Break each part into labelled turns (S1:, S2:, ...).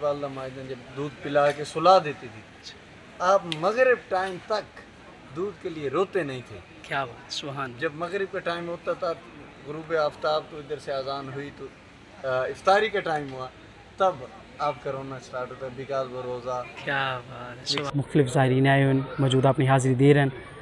S1: والدہ ماجدن جب دودھ پلا کے سلا دیتی تھی، آپ مغرب ٹائم تک دودھ کے لیے روتے نہیں تھے.
S2: کیا بات، سبحان.
S1: جب مغرب کا ٹائم ہوتا تھا، غروب آفتاب، تو ادھر سے اذان ہوئی تو افطاری کا ٹائم ہوا، تب آپ کا رونا اسٹارٹ ہوتا ہے بیکاز وہ روزہ.
S2: کیا بات. مختلف زائرین آئے ہوئے موجود اپنی حاضری دے رہے ہیں.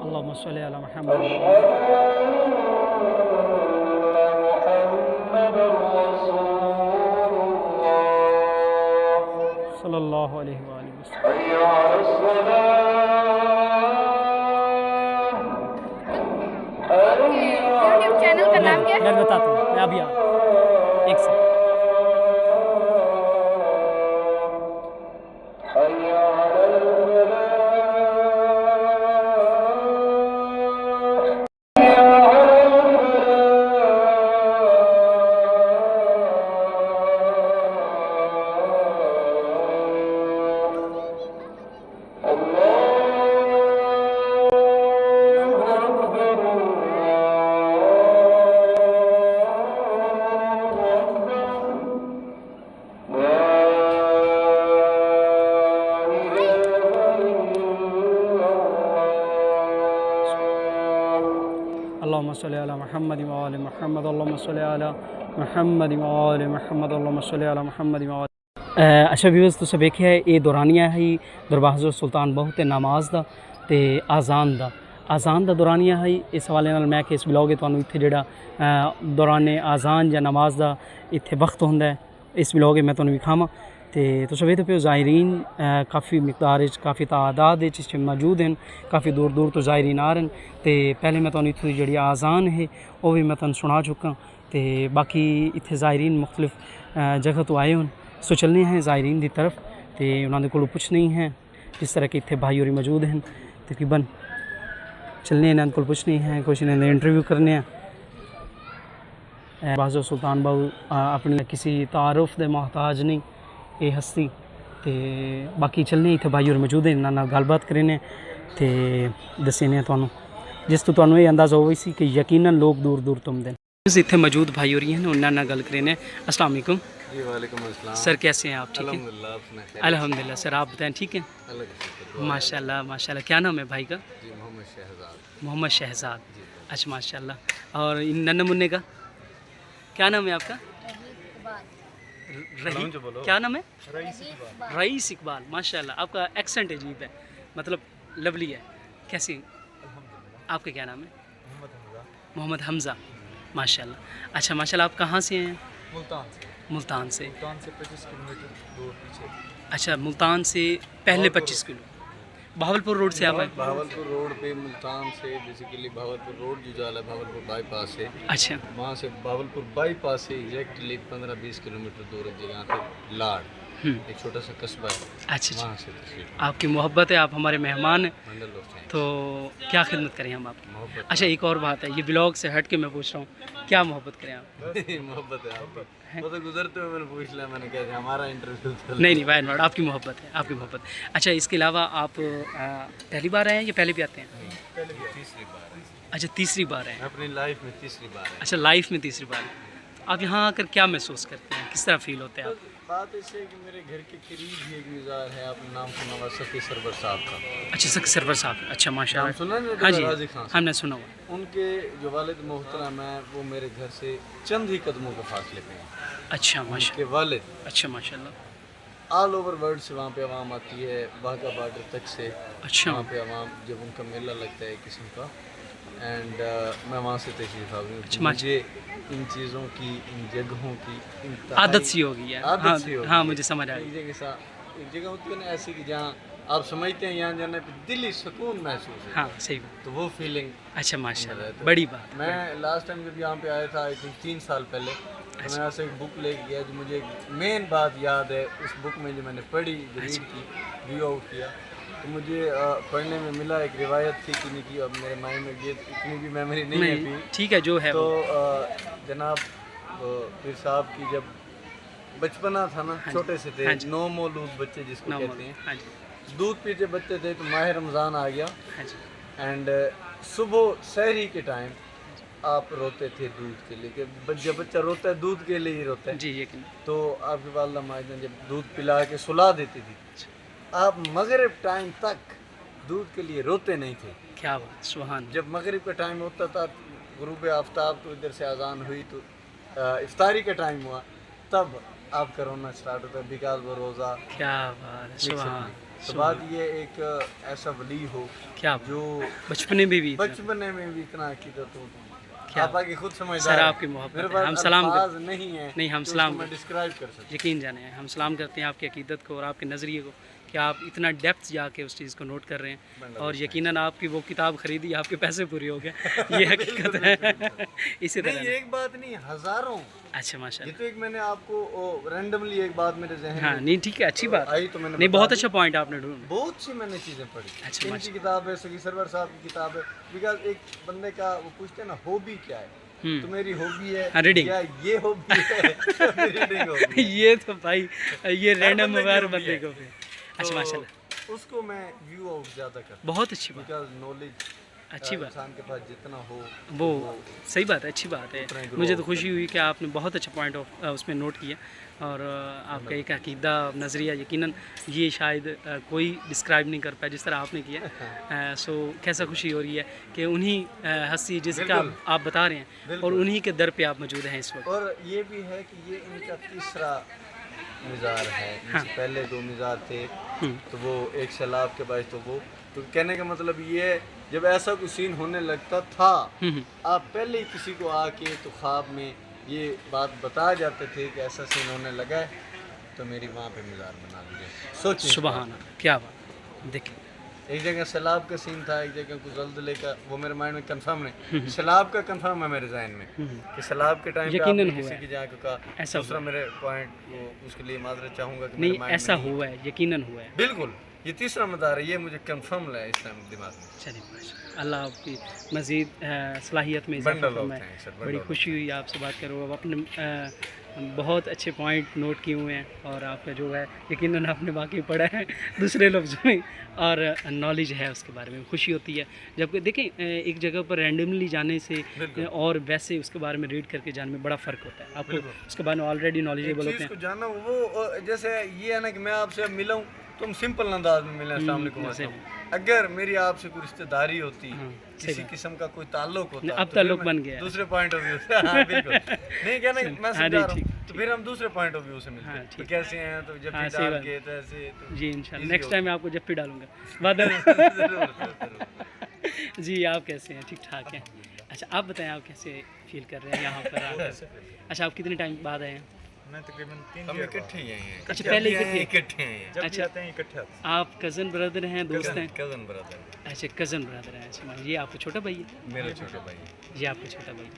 S2: اللهم صل على محمد صلی اللہ علیہ وآلہ وسلم.
S3: یوٹیوب چینل کا نام کیا ہے؟
S2: میں بتاتا ہوں، میں ابھی ایک سیکنڈ. اللهم صل على محمد وآل محمد اللهم صل على محمد وآل محمد اللهم صل على محمد وآل. اچھا ویورز، تساں ویکھیا ہے یہ دورانیہ ہے دربار حضرت سلطان بہو تے نماز دا تے آزان دا دورانیہ ہے. اس حوالے نال میں کہ اس بلاگ تانوں اتھے جڑا دوران آزان یا نماز دا اتھے وقت ہوندا ہے اس بلاگ میں تانوں وکھاواں. تے تساں ویکھدے پیو زائرین کافی مقدار کافی تعداد وچ موجود ہیں، کافی دور دور تو زائرین آ رہے ہیں. تے پہلے میں تانوں اتھے جڑی آزان ہے وہ بھی میں تانوں سنا چکا. تے باقی اتھے زائرین مختلف جگہ تو آئے ہوں، سو چلنے ہیں زائرین دی طرف تے انہاں دے کولوں پوچھنے ہیں جس طرح کہ اتھے بھائی اور موجود ہیں. تقریباً چلنے ہیں، انہاں کول پوچھنے ہیں، کچھ انہاں دے انٹرویو کرنے ہیں. بازو سلطان بہو اپنی کسی تعارف دے محتاج نہیں یہ ہستی. تے باقی چلنے اتنے بھائی اور موجود ہیں، انہاں نال گل بات کرنے تے دسنے تانوں جس تو تانوں یہ اندازہ ہوئی سی کہ یقیناً لوگ دور دور تو آمدے ہیں. اتنے موجود بھائی اور ہیں، انہاں نال گل کرنے. السلام علیکم.
S1: جی وعلیکم السلام
S2: سر، کیسے ہیں آپ؟ ٹھیک ہیں
S1: الحمدللہ.
S2: الحمدللہ. سر آپ بتائیں ٹھیک ہیں؟ ماشاء اللہ ماشاء اللہ. کیا نام ہے بھائی کا؟
S1: جی محمد شہزاد.
S2: محمد شہزاد. اچھا ماشاء اللہ. اور ان ننھے منع کا کیا نام ہے آپ کا؟ کیا نام ہے؟ رئیس اقبال. ماشاء اللہ، آپ کا ایکسنٹ عجیب ہے، مطلب لولی ہے. کیسی آپ کا کیا نام ہے؟ محمد حمزہ. ماشاء اللہ. اچھا ماشاء اللہ، آپ کہاں سے ہیں؟ ملتان سے.
S1: 25 کلومیٹر دور پیچھے.
S2: اچھا، ملتان سے پہلے 25 کلو. بہاولپور روڈ سے آپ ہیں؟
S1: بہاولپور روڈ پہ ملتان سے بیسیکلی بہاولپور روڈ جو جالا ہے بہاولپور بائی پاس سے.
S2: اچھا،
S1: وہاں سے بہاولپور بائی پاس سے ایگزیکٹلی 15-20 کلومیٹر دور ہے جگہ پہ لاڑ، ایک چھوٹا سا قصبہ ہے.
S2: اچھا
S1: وہاں سے تشریف.
S2: آپ کی محبت ہے، آپ ہمارے مہمان ہیں
S1: منڈل آف تھینکس.
S2: تو کیا خدمت کریں ہم آپ کی؟
S1: محبت.
S2: اچھا ایک اور بات ہے، یہ بلاگ سے ہٹ کے میں پوچھ رہا ہوں، کیا محبت کریں آپ؟
S1: محبت ہے آپ کی. وہ تو گزرتے ہوئے میں نے پوچھ لیا، میں نے کہا ہمارا انٹرویو.
S2: نہیں وائن ورڈ، آپ کی محبت ہے، آپ کی محبت. اچھا اس کے علاوہ آپ پہلی بار آئے ہیں یا پہلے بھی آتے ہیں؟
S1: تیسری بار ہے.
S2: اچھا تیسری بار آئے ہیں.
S1: اپنی لائف میں تیسری بار ہے.
S2: اچھا لائف میں تیسری بار. آپ یہاں آ کر کیا محسوس کرتے ہیں، کس طرح فیل ہوتے ہیں آپ؟
S1: بات اس ہے کہ میرے گھر کے قریب ہی ایک مزار ہے، آپ نے نام سنا ہوگا سفی سرور صاحب کا.
S2: اچھا سک سرور صاحب. اچھا ماشاء
S1: نام
S2: اللہ.
S1: سنا نا؟
S2: ہاں جی
S1: غازی خان.
S2: ہم نے سنا ہوا.
S1: ان کے جو والد محترم ہیں وہ میرے گھر سے چند ہی قدموں کے فاصلے پہ ہیں.
S2: اچھا
S1: ان
S2: ماشاء
S1: کے والد
S2: اچھا ماشاء اللہ.
S1: آل اوور ورلڈ سے وہاں پہ عوام آتی ہے، واہگہ بارڈر تک سے.
S2: اچھا
S1: وہاں پہ عوام جب ان کا میلہ لگتا ہے قسم کا एंड मैं वहाँ से तशरीफ़ आऊँ।
S2: अच्छा,
S1: मुझे इन चीज़ों की, इन जगहों की
S2: आदत सी हो गई है। हाँ,
S1: आदत सी हो
S2: हाँ
S1: गई
S2: मुझे समझ आ
S1: है।
S2: गई।
S1: एक जगह होती है ना ऐसी कि जहाँ आप समझते हैं यहाँ जाने पे दिली सुकून महसूस है,
S2: हाँ सही बात।
S1: तो वो फीलिंग
S2: अच्छा माशाल्लाह,
S1: तो
S2: बड़ी बात।
S1: मैं लास्ट टाइम जब यहाँ पे आया था आई थिंक 3 साल पहले, तो मैं यहाँ से एक बुक लेके गया जो मुझे मेन बात याद है उस बुक में जो मैंने पढ़ी, जो रीड की, व्यू आउट किया, तो मुझे पढ़ने में मिला एक रिवायत थी कि नहीं, कि अब मेरे माइंड में ये इतनी भी मेमोरी नहीं है
S2: नहीं
S1: अभी।
S2: ठीक है जो है
S1: तो
S2: वो।
S1: जनाब पीर साहब की जब बचपना था ना,
S2: हाँ जी,
S1: छोटे से थे,
S2: हाँ जी।
S1: नौ मौलूद बच्चे जिसको
S2: नाम
S1: कहते हैं,
S2: हाँ जी,
S1: दूध पीते बच्चे थे, तो माह रमज़ान आ गया
S2: हाँ जी,
S1: एंड सुबह सहरी के टाइम आप रोते थे दूध के लिए, कि जब बच्चा रोता है दूध के लिए ही रोता है,
S2: जी यकीन।
S1: तो आपकी वालदा माजन जब दूध पिला के सुला देती थी, आप मगरिब टाइम तक दूध के लिए रोते नहीं थे।
S2: क्या बात, सुभान।
S1: जब मगरिब का टाइम होता था, गुरूब आफ्ताब, तो इधर से अजान हुई, तो इफ्तारी का टाइम हुआ, तब आपका रोना स्टार्ट होता है, बिकॉज वो रोज़ा
S2: क्या बात है, सुभान।
S1: तो बात ये एक ऐसा वली हो
S2: क्या बात,
S1: जो
S2: बचपने में भी इतना-
S1: बचपने में भी इतना अकीदत हो,
S2: क्या
S1: आप आगे खुद समझदार
S2: सर
S1: हैं।
S2: आपकी मोहब्बत
S1: मेरे
S2: है।
S1: पास
S2: हम सलाम
S1: अल्फाज नहीं है
S2: नहीं, हम
S1: कि
S2: सलाम
S1: उसको मैं डिस्क्राइब कर सकूं।
S2: यकीन जाने हम सलाम करते हैं आपकी अकीदत को और आपके नज़रिए को कि आप इतना डेप्थ जाके उस चीज़ को नोट कर रहे हैं, और यकीनन आपकी वो किताब खरीदी, आपके पैसे पूरे हो गए, ये हकीकत है। इसी
S1: नहीं,
S2: तरह
S1: एक बात नहीं, हजारों।
S2: अच्छा
S1: ये
S2: माशाल्लाह।
S1: तो एक मैंने आपको रैंडमली एक बात मेरे जहन
S2: हाँ
S1: में
S2: नहीं ठीक है, अच्छी बात
S1: आई, तो मैंने
S2: नहीं,
S1: बता
S2: बहुत
S1: दी।
S2: अच्छा पॉइंट आपने ढूंढ।
S1: बहुत सी मैंने चीज़ें पढ़ी।
S2: अच्छा,
S1: इनकी किताब है, सगी सरवर साहब की किताब है, बिकॉज एक बंदे का वो पूछते हैं ना हॉबी क्या है, तो मेरी हॉबी है
S2: हाँ, reading।
S1: या ये हॉबी है, रीडिंग हॉबी।
S2: ये तो भाई ये रैंडम
S1: बंदे की
S2: हर
S1: hobby
S2: बंदे
S1: है।
S2: को भी। अच्छा माशाल्लाह,
S1: उसको मैं व्यू आउट ज़्यादा करता हूँ,
S2: बहुत अच्छी बात,
S1: बिकॉज नॉलेज
S2: अच्छी बात।
S1: इंसान के पास जितना हो
S2: वो सही बात है, अच्छी बात
S1: उतना ही
S2: है।
S1: grow
S2: मुझे तो
S1: up
S2: खुशी हुई कि आपने बहुत अच्छा पॉइंट ऑफ उसमें नोट किया, और आपका एक अकीदा नज़रिया यकीनन ये शायद कोई डिस्क्राइब नहीं कर पाया जिस तरह आपने किया। सो कैसा खुशी हो रही है कि उन्हीं हस्ती जिसका
S1: बिल्कुल।
S2: आप बता रहे हैं, और
S1: बिल्कुल।
S2: उन्हीं के दर पे आप मौजूद हैं इस वक्त।
S1: और ये भी है कि ये इनका तीसरा मिज़ार है।
S2: हाँ।
S1: पहले 2 मिज़ार थे,
S2: हम्म,
S1: तो वो एक सैलाब के बाद, तो वो, तो कहने का मतलब ये है, जब ऐसा कोई सीन होने लगता था,
S2: हम्म,
S1: आप पहले ही किसी को आके तो ख्वाब में ये बात बता जाते थे कि ऐसा सीन होने लगा है, तो मेरी वहाँ पे मिज़ार बना दीजिए। सोचिए इस
S2: सुभान
S1: बात
S2: अल्लाह, क्या बात, देखिए
S1: को। एक जगह सैलाब का सीन था, एक जगह कुछ जल्दले का, वो मेरे माइंड में कंफर्म नहीं, सैलाब का कंफर्म है मेरे जहन में कि सैलाब के टाइम पे
S2: यकीनन
S1: आपने
S2: हुआ
S1: किसी
S2: है।
S1: की जाके कहा।
S2: ऐसा
S1: दूसरा मेरे पॉइंट, वो उसके लिए माजरत चाहूँगा कि
S2: नहीं
S1: मेरे mind
S2: ऐसा
S1: में नहीं।
S2: हुआ है, यकीनन हुआ है।
S1: बिल्कुल, ये तीसरा मदार है, ये मुझे कंफर्म है इस टाइम दिमाग में।
S2: चलिए माशाल्लाह, अल्लाह आपकी मज़ीद सलाहियत में इजाफा
S1: बंडल ऑफ
S2: फरमाए।
S1: थैंक्स सर,
S2: बड़ी
S1: बंडल
S2: खुशी हुई आपसे बात कर, अब अपने बहुत अच्छे पॉइंट नोट किए हुए हैं, और आपका जो है यकीनन आपने वाकई पढ़ा है दूसरे लफ्ज़ों में, और नॉलेज है उसके बारे में, खुशी होती है जबकि देखें एक जगह पर रैंडमली जाने से
S1: बिल्कुल।
S2: और वैसे उसके बारे में रीड करके जाने में बड़ा फ़र्क होता है। आपको
S1: बिल्कुल।
S2: उसके बारे में ऑलरेडी
S1: एक
S2: नॉलेजेबल होते
S1: चीज़ को
S2: हैं।
S1: जानना, वो जैसे ये है ना कि मैं आपसे अब मिला हूँ, तो हम सिंपल अंदाज में मिले, अस्सलाम वालेकुम
S2: वैसे
S1: अस्सलाम। अगर मेरी आपसे कोई रिश्तेदारी होती,
S2: हाँ, सही
S1: किसी
S2: बात।
S1: किस्म का कोई ताल्लुक होता,
S2: अब
S1: तो फिर
S2: ताल्लुक
S1: मैं
S2: बन गया है।
S1: दूसरे पॉइंट ऑफ व्यू से, हाँ बिल्कुल, नहीं कहना मैं
S2: हाँ,
S1: समझा
S2: नहीं,
S1: रहा हूँ,
S2: ठीक,
S1: तो फिर हम दूसरे पॉइंट ऑफ व्यू से मिलते
S2: हाँ,
S1: हैं, तो
S2: ठीक।
S1: कैसे हैं, तो जब
S2: हाँ,
S1: भी
S2: सही
S1: डाल
S2: बात।
S1: के तो ऐसे, तो
S2: जी इंशाल्लाह
S1: easy
S2: नेक्स्ट
S1: हो
S2: टाइम मैं आपको जब भी डालूंगा वादा।
S1: जरूर, जरूर।
S2: जी आप कैसे हैं, ठीक ठाक हैं? अच्छा आप बताएं, आप कैसे फील कर रहे हैं यहाँ पर आकर? अच्छा आप कितने टाइम बाद आए हैं?
S4: मैं तकरीबन 3
S1: हम इकट्ठे ही आए हैं,
S2: अच्छा, पहले
S1: इकट्ठे
S2: इकट्ठे?
S1: इकट्ठे आए हैं,
S4: जब भी
S2: अच्छा।
S4: आते हैं इकट्ठे आते हैं।
S2: आप कज़न ब्रदर हैं, दोस्त हैं?
S1: कजन ब्रदर,
S2: अच्छा कज़न ब्रदर हैं। अच्छा ये आपका छोटा भाई है?
S1: मेरा छोटा भाई है।
S2: ये आपका छोटा भाई,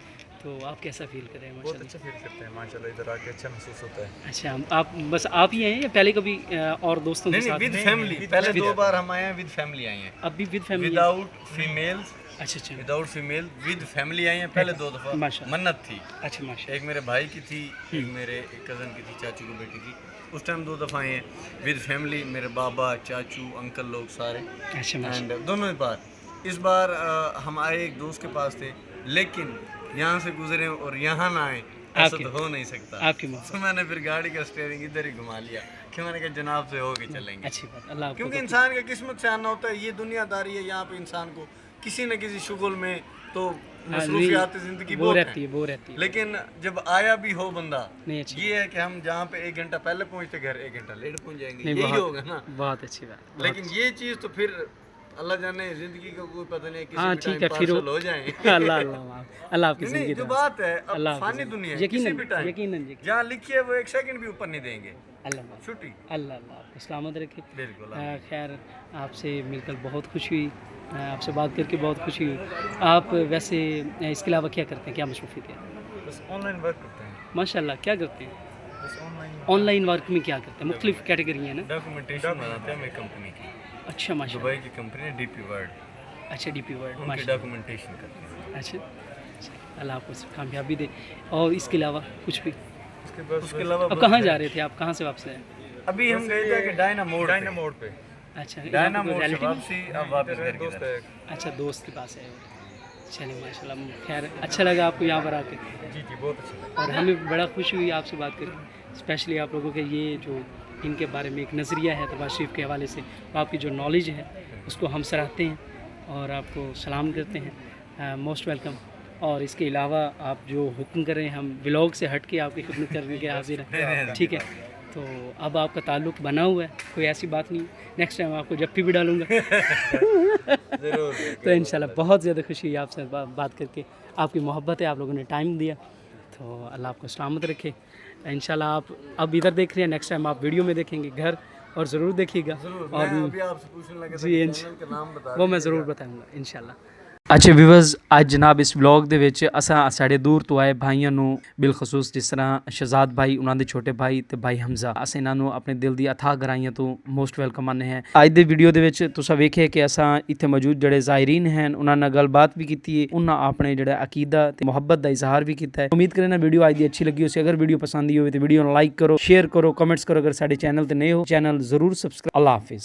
S2: तो आप कैसा फील कर रहे हैं?
S4: बहुत
S2: माशाल्लाह।
S4: अच्छा फील करते हैं माशाल्लाह, इधर आके अच्छा महसूस होता है।
S2: अच्छा आप बस आप ही हैं या पहले कभी और दोस्तों के
S1: नहीं
S2: साथ?
S1: विद
S4: नहीं,
S1: फैमिली,
S4: with
S1: पहले
S4: family।
S1: 2 बार हम आए हैं, विद फैमिली आए हैं,
S2: अब भी विद फैमिली?
S1: विदाउट फीमेल्स,
S2: अच्छा अच्छा
S1: without female, with family I हैं। पहले 2 दफ़ा
S2: माशाल्लाह।
S1: मन्नत थी,
S2: अच्छा माशा
S1: एक मेरे भाई की थी, एक मेरे एक कज़न की थी, चाचू की बेटी की, उस टाइम 2 दफ़ा आए हैं विद फैमिली, मेरे बाबा चाचू अंकल लोग सारे,
S2: अच्छा माशा
S1: एंड दोनों ही बार। इस बार हम आए एक दोस्त के पास थे, लेकिन यहाँ से गुजरे और यहाँ ना आए, ऐसा तो हो नहीं सकता।
S2: आपकी मोहब्बत,
S1: तो मैंने फिर गाड़ी का स्टीयरिंग इधर ही घुमा लिया कि मैंने कहा जनाब से होके चलेंगे,
S2: अच्छी बात, अल्लाह आपको
S1: क्योंकि इंसान का किस्मत से आना होता है। ये दुनियादारी है, यहाँ पे इंसान को किसी न किसी शुगल में तो मसरूफियात ज़िंदगी
S2: वो
S1: बहुत
S2: रहती
S1: है,
S2: है, वो रहती है।
S1: लेकिन जब आया भी हो बंदा,
S2: नहीं अच्छी,
S1: ये है कि हम जहाँ पे 1 घंटा पहले पहुँचते, घर 1 घंटा लेट पहुँच जाएंगे,
S2: नहीं
S1: यही
S2: बहुत
S1: होगा ना।
S2: बहुत अच्छी बात, बहुत
S1: लेकिन ये चीज़ तो फिर अल्लाह जाने जिंदगी का कोई पता नहीं, किसी
S2: हाँ
S1: भी
S2: ठीक
S1: टाइम
S2: है फिर
S1: पार्सल हो जाए।
S2: अल्लाह अल्लाह अल्लाह आपकी
S1: नहीं
S2: ज़िंदगी
S1: जो
S2: दराज।
S1: बात है, अब
S2: अल्लाह
S1: फानी
S2: हाफ़िज़।
S1: दुनिया है, किसी
S2: यकीनन
S1: भी टाइम
S2: यकीनन
S1: जहाँ लिखी है वो एक सेकंड भी ऊपर नहीं देंगे।
S2: अल्लाह
S1: छुट्टी
S2: अल्लाह अल्लाह आपको सलामत रखे।
S1: बिल्कुल।
S2: खैर आपसे मिलकर बहुत खुशी हुई, आपसे बात करके बहुत खुशी हुई। आप वैसे इसके अलावा क्या करते हैं, क्या मसरूफियत है?
S4: बस ऑनलाइन वर्क करते हैं।
S2: माशाल्लाह क्या करते हैं?
S4: बस ऑनलाइन
S2: ऑनलाइन वर्क में क्या करते हैं? मुख्तलिफ कैटेगरी है ना?
S1: डॉक्यूमेंटेशन बनाते हैं मेरी कंपनी की,
S2: अच्छा माशाल्लाह।
S1: दुबई की कंपनी है डीपी वर्ल्ड,
S2: अच्छा डीपी वर्ल्ड
S1: उनकी
S2: माशाल्लाह।
S1: डॉक्यूमेंटेशन करते हैं।
S2: अच्छा अल्लाह आपको कामयाबी दे। और इसके अलावा कुछ भी?
S1: उसके अलावा
S2: अब कहाँ जा रहे थे आप, कहाँ से वापस आए?
S1: अभी हम गए थे कि डायना मोड़
S4: पे
S2: अच्छा
S1: डायना
S2: यहाँ पे कोई
S1: मोड़ से
S2: relative है?
S1: वापसी, अब वापस घर की
S4: दोस्त
S1: तरफ।
S4: है।
S2: अच्छा दोस्त के पास है। चलिए माशाल्लाह, खैर अच्छा लगा आपको यहाँ पर आके,
S4: जी जी बहुत अच्छा लगा।
S2: और हमें बड़ा खुशी हुई आपसे बात करके। स्पेशली आप लोगों के ये जो इनके बारे में एक नज़रिया है दरबार शरीफ के हवाले से, आपकी जो नॉलेज है उसको हम सराहते हैं और आपको सलाम करते हैं। Most welcome. और इसके अलावा आप जो हुक्म कर रहे हैं, हम व्लॉग से हट के आपकी खिदमत करने के हाजिर हैं, ठीक है? तो अब आपका ताल्लुक़ बना हुआ है, कोई ऐसी बात नहीं। नेक्स्ट टाइम आपको जप्पी भी डालूंगा। तो इंशाल्लाह बहुत ज़्यादा खुशी है आपसे बात करके, आपकी मोहब्बत है, आप लोगों ने टाइम दिया, तो अल्लाह आपको सलामत रखे। इंशाल्लाह आप अब इधर देख रहे हैं, नेक्स्ट टाइम आप वीडियो में देखेंगे घर, और ज़रूर देखिएगा। और
S1: मैं अभी आपसे पूछने लगा था
S2: जी
S1: कि चैनल का नाम बता
S2: वो मैं ज़रूर बताऊँगा इंशाल्लाह। ਅੱਛਾ ਵਿਊਅਰਸ, ਅੱਜ ਜਨਾਬ ਇਸ ਵਲੌਗ ਦੇ ਵਿੱਚ ਅਸਾਂ ਸਾਡੇ ਦੂਰ ਤੋਂ ਆਏ ਭਾਈਆਂ ਨੂੰ ਬਿਲਖਸੂਸ ਜਿਸ ਤਰ੍ਹਾਂ ਸ਼ਹਜ਼ਾਦ ਭਾਈ, ਉਹਨਾਂ ਦੇ ਛੋਟੇ ਭਾਈ ਤੇ ਭਾਈ ਹਮਜ਼ਾ, ਅਸੀਂ ਇਹਨਾਂ ਨੂੰ ਆਪਣੇ ਦਿਲ ਦੀ ਅਥਾਹ ਗਹਿਰਾਈਆਂ ਤੋਂ ਮੋਸਟ ਵੈਲਕਮ ਆਨੇ ਹਾਂ। ਅੱਜ ਦੇ ਵੀਡੀਓ ਦੇ ਵਿੱਚ ਤੁਸੀਂ ਵੇਖਿਆ ਕਿ ਅਸਾਂ ਇੱਥੇ ਮੌਜੂਦ ਜਿਹੜੇ ਜ਼ਾਇਰੀਨ ਹਨ ਉਹਨਾਂ ਨਾਲ ਗੱਲਬਾਤ ਵੀ ਕੀਤੀ ਹੈ, ਉਹਨਾਂ ਆਪਣੇ ਜਿਹੜਾ ਅਕੀਦਾ ਤੇ ਮੁਹੱਬਤ ਦਾ ਇਜ਼ਹਾਰ ਵੀ ਕੀਤਾ ਹੈ। ਉਮੀਦ ਕਰਨਾ ਵੀਡੀਓ ਅੱਜ ਦੀ ਅੱਛੀ ਲੱਗੀ ਹੋਵੇ। ਅਗਰ ਵੀਡੀਓ ਪਸੰਦ ਆਈ ਹੋਵੇ ਤਾਂ ਵੀਡੀਓ ਨੂੰ ਲਾਈਕ ਕਰੋ, ਸ਼ੇਅਰ ਕਰੋ, ਕਮੈਂਟਸ ਕਰੋ। ਅਗਰ ਸਾਡੇ ਚੈਨਲ ਤੇ ਨਏ ਹੋ, ਚੈਨਲ ਜ਼ਰੂਰ ਸਬਸਕ੍ਰਾਈਬ। ਅੱਲਾਹ ਹਾਫਿਜ਼।